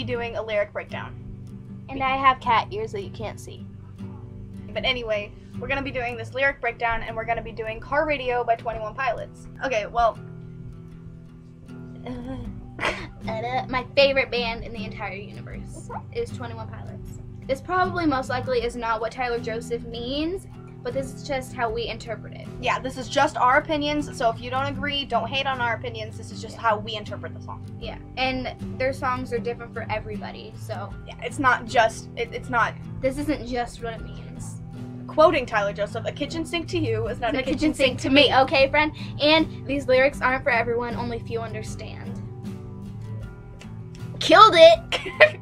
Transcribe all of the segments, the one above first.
doing a lyric breakdown. And I have cat ears that you can't see. But anyway, we're going to be doing this lyric breakdown, and we're going to be doing Car Radio by 21 Pilots. Okay, well... My favorite band in the entire universe is 21 Pilots. This probably most likely is not what Tyler Joseph means, but this is just how we interpret it. Yeah, this is just our opinions, so if you don't agree, don't hate on our opinions. This is just how we interpret the song. Yeah, and their songs are different for everybody, so... Yeah, it's not just... It's not... This isn't just what it means. Quoting Tyler Joseph, a kitchen sink to you is not a kitchen sink to me, okay, friend? And these lyrics aren't for everyone, only few understand. Killed it!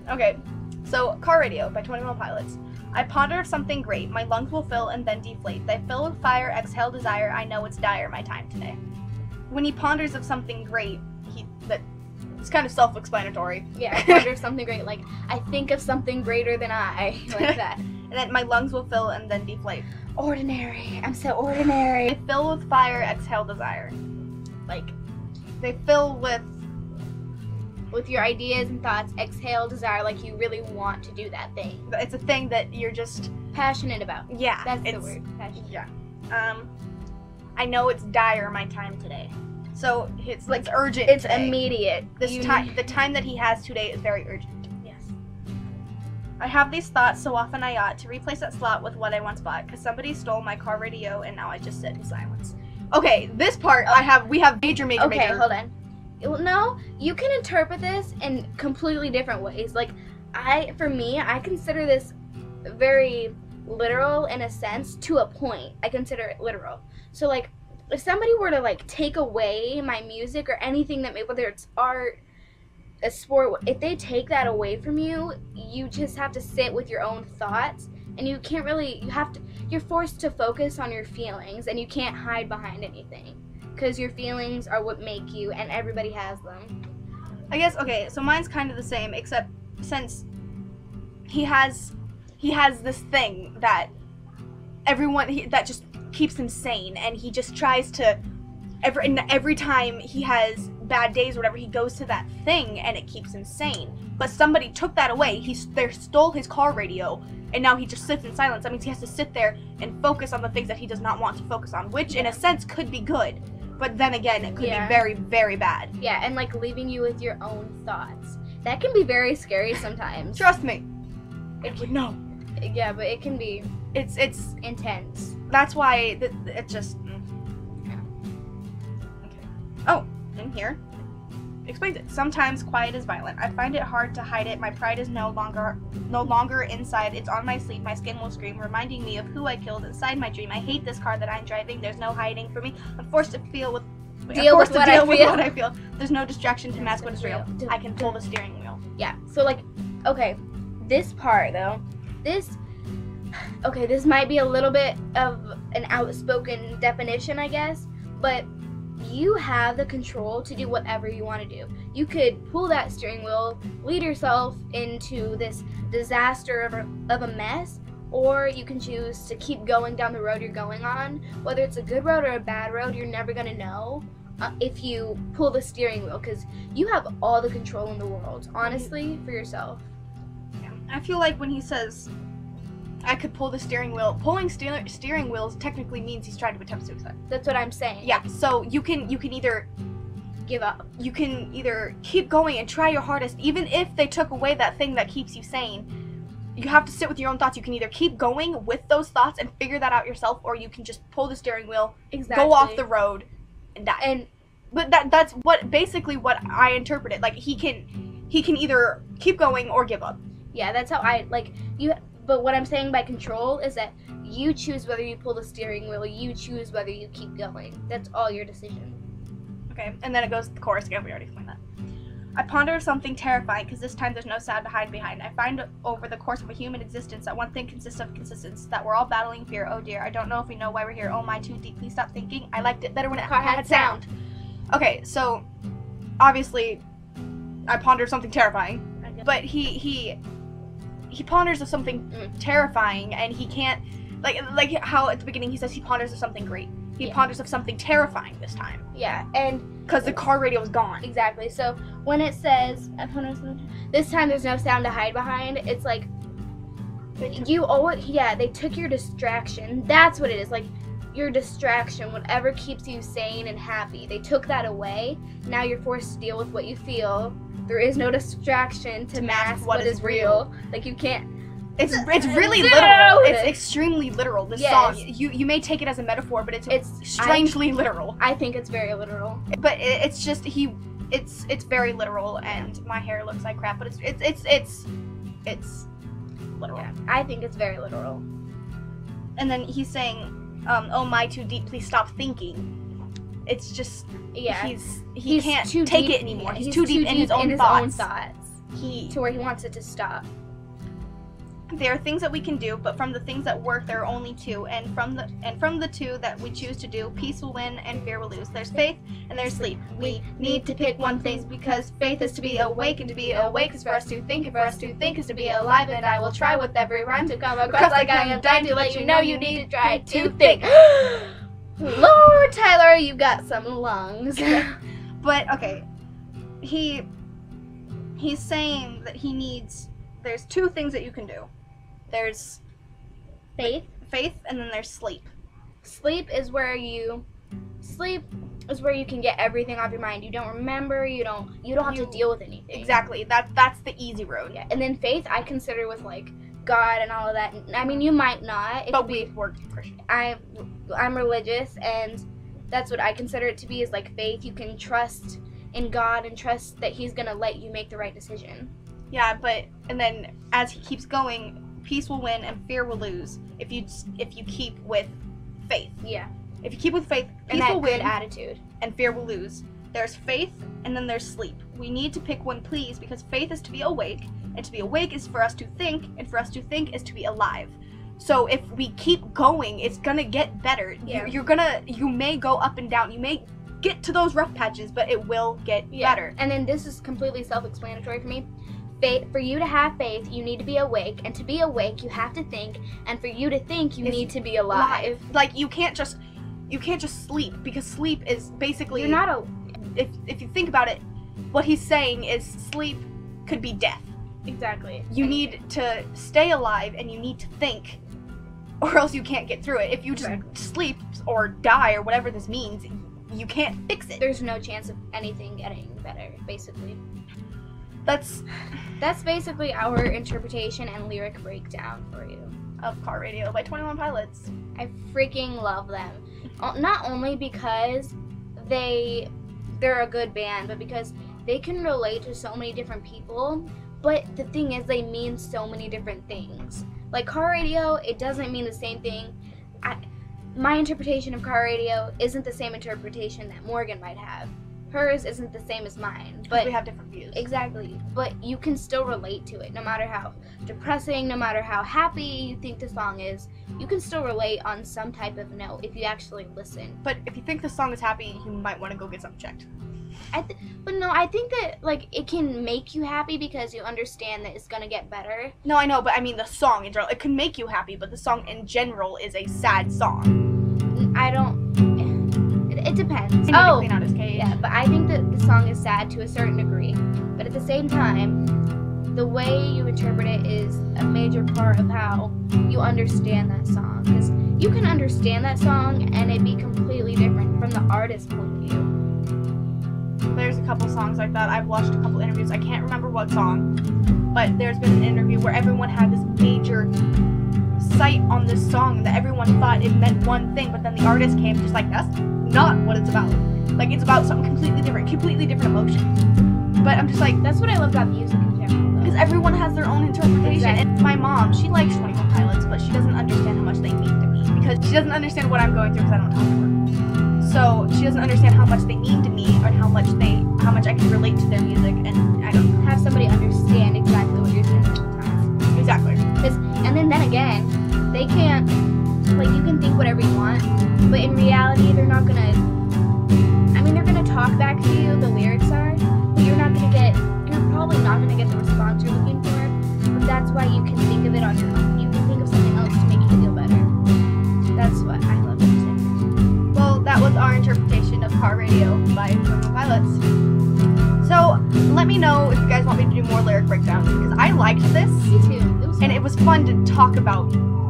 Okay, so Car Radio by 21 Pilots. I ponder of something great, my lungs will fill and then deflate. They fill with fire, exhale desire, I know it's dire, my time today. When he ponders of something great, it's kind of self-explanatory. Yeah, I ponder of something great, like, I think of something greater than I, like that. And then my lungs will fill and then deflate. Ordinary, I'm so ordinary. They fill with fire, exhale desire. Like, they fill with your ideas and thoughts, exhale desire, like you really want to do that thing. It's a thing that you're just passionate about. Yeah, that's the word. Passionate. Yeah. I know it's dire, my time today. So it's like urgent. It's today. immediate. The time that he has today is very urgent. Yes. I have these thoughts so often I ought to replace that slot with what I once bought, because somebody stole my car radio and now I just sit in silence. Okay, this part we have major. Okay, hold on. No, you can interpret this in completely different ways. Like, for me, I consider this very literal in a sense, to a point. I consider it literal. So, like, if somebody were to, like, take away my music or anything that, whether it's art, a sport, if they take that away from you, you just have to sit with your own thoughts, and you can't really, you're forced to focus on your feelings, and you can't hide behind anything. Because your feelings are what make you, and everybody has them. I guess, okay, so mine's kind of the same, except since he has this thing that that just keeps him sane, and he just tries to, every time he has bad days or whatever, he goes to that thing, and it keeps him sane. But somebody took that away, they stole his car radio, and now he just sits in silence. That means he has to sit there and focus on the things that he does not want to focus on, which in a sense could be good. But then again, it could be very, very bad. Yeah, and like leaving you with your own thoughts. That can be very scary sometimes. Trust me. It would know. Yeah, but it can be. It's intense. That's why it just. Yeah. Okay. Oh, in here. Explains it. Sometimes quiet is violent. I find it hard to hide it. My pride is no longer inside. It's on my sleeve. My skin will scream, reminding me of who I killed inside my dream. I hate this car that I'm driving. There's no hiding for me. I'm forced to deal with what I feel. There's no distraction to mask what is real. I can pull the steering wheel. Yeah. So like, okay, this part though, this might be a little bit of an outspoken definition, I guess, but you have the control to do whatever you want to do. You could pull that steering wheel, lead yourself into this disaster of a mess, or you can choose to keep going down the road you're going on. Whether it's a good road or a bad road, you're never going to know if you pull the steering wheel, because you have all the control in the world, honestly, for yourself. Yeah. I feel like when he says, I could pull the steering wheel, pulling steering wheels technically means he's trying to attempt suicide. That's what I'm saying. Yeah, so you can either give up. You can either keep going and try your hardest, even if they took away that thing that keeps you sane. You have to sit with your own thoughts. You can either keep going with those thoughts and figure that out yourself, or you can just pull the steering wheel, go off the road, and die. But that's basically what I interpret it. Like, he can either keep going or give up. Yeah, that's how But what I'm saying by control is that you choose whether you pull the steering wheel, you choose whether you keep going. That's all your decision. Okay, and then it goes to the chorus again. We already explained that. I ponder something terrifying, because this time there's no sound to hide behind. I find over the course of a human existence that one thing consists of consistence, that we're all battling fear. Oh dear, I don't know if we know why we're here. Oh my, too deep. Please stop thinking. I liked it better when it had sound. Okay, so obviously I ponder something terrifying, but he ponders of something terrifying, and he can't, like how at the beginning he says he ponders of something great. He Yeah. ponders of something terrifying this time. Yeah, and Because the car radio is gone. exactly. So when it says this time there's no sound to hide behind, it's like you owe it. Yeah, they took your distraction. That's what it is. Like your distraction, whatever keeps you sane and happy, they took that away. Now you're forced to deal with what you feel. There is no distraction to mask what is real. Like you can't. It's really Dude! literal. It's extremely literal. This Yes. song, you may take it as a metaphor, but it's strangely literal. I think it's very literal. But it's just it's very literal, and my hair looks like crap. But it's literal. Yeah, I think it's very literal. And then he's saying, "Oh my, too deep. Please stop thinking." It's just Yeah, he can't too take deep- it anymore. yeah, He's too deep in his own thoughts. He to where he wants it to stop. There are things that we can do, but from the things that work, there are only two, and from the two that we choose to do, peace will win and fear will lose. There's faith and there's sleep. We need to pick one thing because faith is to be awake, and to be awake is for us to think, and for us to think is to be alive. And I will try with every rhyme to come across like I am dying to let you know you need to try to think. Lord Tyler, you got some lungs. But okay, he's saying that he needs. There's two things that you can do. There's Faith. faith, and then there's sleep. Sleep is where you can get everything off your mind. You don't remember. You don't have to deal with anything. Exactly. That's the easy road. Yeah. And then faith, I consider with like God and all of that. I mean, you might not. It But could be. we're Christian. I'm religious, and that's what I consider it to be, is like faith. You can trust in God and trust that He's gonna let you make the right decision. Yeah, and then as he keeps going, peace will win and fear will lose. If you keep with faith. Yeah. If you keep with faith, And peace that will good win attitude. and fear will lose. There's faith and then there's sleep. We need to pick one, please, because faith is to be awake, and to be awake is for us to think, and for us to think is to be alive. So if we keep going, it's gonna get better. Yeah. You may go up and down. You may get to those rough patches, but it will get better. And then this is completely self-explanatory for me. Faith, for you to have faith, you need to be awake, and to be awake, you have to think, and for you to think, you need to be alive. Like you can't just sleep, because sleep is basically You're not a. if you think about it, what he's saying is sleep could be death. Exactly. You need to stay alive and you need to think, or else you can't get through it. If you just sleep or die or whatever this means, you can't fix it. There's no chance of anything getting better, basically. That's basically our interpretation and lyric breakdown for you. of Car Radio by 21 Pilots. I freaking love them. Not only because they're a good band, but because they can relate to so many different people. But the thing is, they mean so many different things. Like Car Radio, it doesn't mean the same thing. My interpretation of Car Radio isn't the same interpretation that Morgan might have. Hers isn't the same as mine. But We have different views. exactly. But you can still relate to it, no matter how depressing, no matter how happy you think the song is. You can still relate on some type of note if you actually listen. But if you think the song is happy, you might want to go get something checked. But no, I think that like it can make you happy because you understand that it's gonna get better. No, I know, but I mean the song in general. It can make you happy, but the song in general is a sad song. I don't. It depends. He needed to clean out his cage. Yeah, but I think that the song is sad to a certain degree. But at the same time, the way you interpret it is a major part of how you understand that song. Because you can understand that song and it be completely different from the artist's point of view. There's a couple songs like that. I've watched a couple interviews. I can't remember what song, but there's been an interview where everyone had this major sight on this song that everyone thought it meant one thing, but then the artist came just like, that's not what it's about. Like, it's about something completely different emotion. But I'm just like, That's what I love about music in general, because though. everyone has their own interpretation. Exactly. And my mom, she likes 21 Pilots, but she doesn't understand how much they mean to me, because she doesn't understand what I'm going through because I don't talk to her. So she doesn't understand how much they mean to me, or how much I can relate to their music, and I don't Have somebody understand exactly what you're saying at the time. exactly. And then again, they can't, like, you can think whatever you want, but in reality, they're not gonna, they're gonna talk back to you, the lyrics are, but you're probably not gonna get the response you're looking for, but that's why you can think of it on your own. You can think of something else to make you feel better. That's what I love music. Well, playlist. So let me know if you guys want me to do more lyric breakdowns because I liked this Me too. It was and it was fun to talk about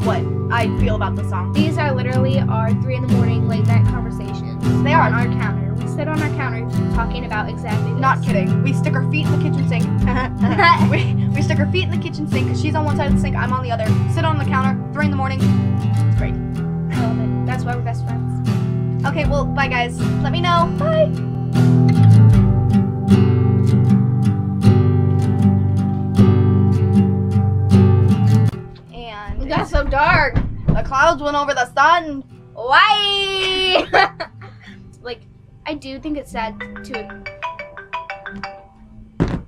what I feel about the song. These are literally our 3 in the morning late night conversations. They on are. our counter. We sit on our counter talking about exactly this. Not kidding. We stick our feet in the kitchen sink. we stick our feet in the kitchen sink because she's on one side of the sink, I'm on the other. Sit on the counter, 3 in the morning. It's great. I love it. That's why we're best friends. Okay, well, bye guys. Let me know. Bye. And It got so dark. the clouds went over the sun. Why? Like, I do think it's sad to.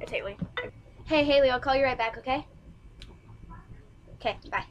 It's Haley. Hey, Haley, I'll call you right back, okay? Okay, bye.